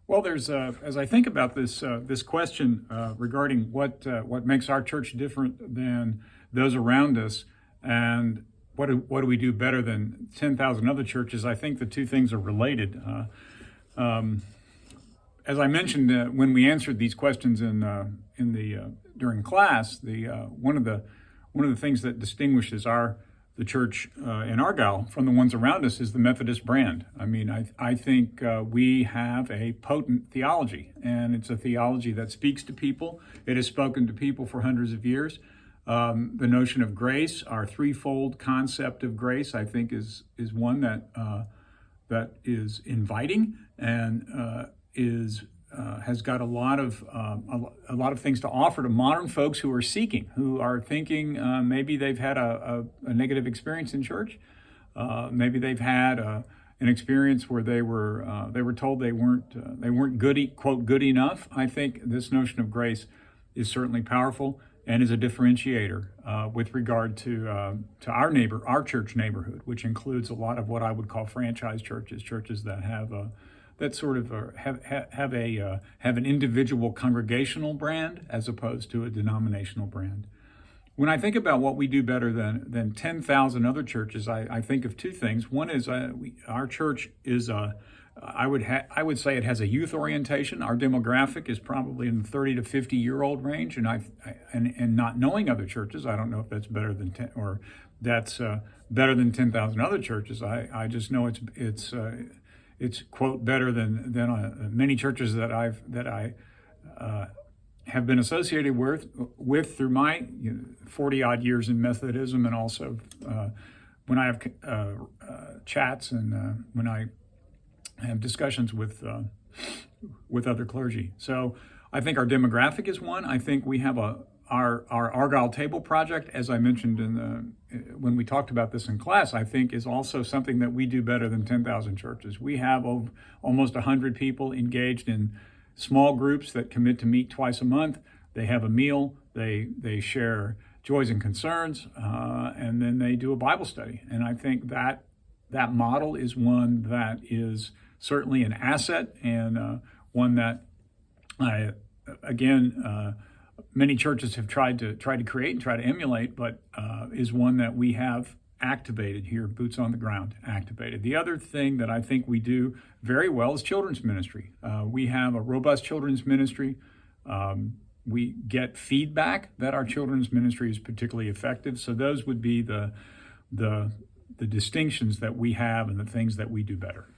Well, there's as I think about this question regarding what makes our church different than those around us, and what do we do better than 10,000 other churches? I think the two things are related. As I mentioned when we answered these questions in the during class, the one of the things that distinguishes the church in Argyle from the ones around us is the Methodist brand. I mean, I think we have a potent theology, and it's a theology that speaks to people. It has spoken to people for hundreds of years. The notion of grace, our threefold concept of grace, I think is one that is inviting and has got a lot of things to offer to modern folks who are seeking, who are thinking maybe they've had a negative experience in church, maybe they've had an experience where they were told they weren't good, quote, good enough. I think this notion of grace is certainly powerful and is a differentiator with regard to our church neighborhood, which includes a lot of what I would call franchise churches that have that sort of have an individual congregational brand as opposed to a denominational brand. When I think about what we do better than 10,000 other churches, I think of two things. One is our church is I would say it has a youth orientation. Our demographic is probably in the 30 to 50-year-old range, and not knowing other churches, I don't know if that's better than better than 10,000 other churches. I just know it's quote better than many churches that I have been associated with through my 40 odd years in Methodism, and also when I have chats and when I have discussions with other clergy. So I think our demographic is one. I think we have our Argyle Table Project, as I mentioned when we talked about this in class, I think is also something that we do better than 10,000 churches. We have almost 100 people engaged in small groups that commit to meet twice a month. They have a meal, they share joys and concerns, and then they do a Bible study. And I think that model is one that is certainly an asset, and one that many churches have tried to create and try to emulate, but is one that we have activated here, boots on the ground, activated. The other thing that I think we do very well is children's ministry. We have a robust children's ministry. We get feedback that our children's ministry is particularly effective. So those would be the distinctions that we have and the things that we do better.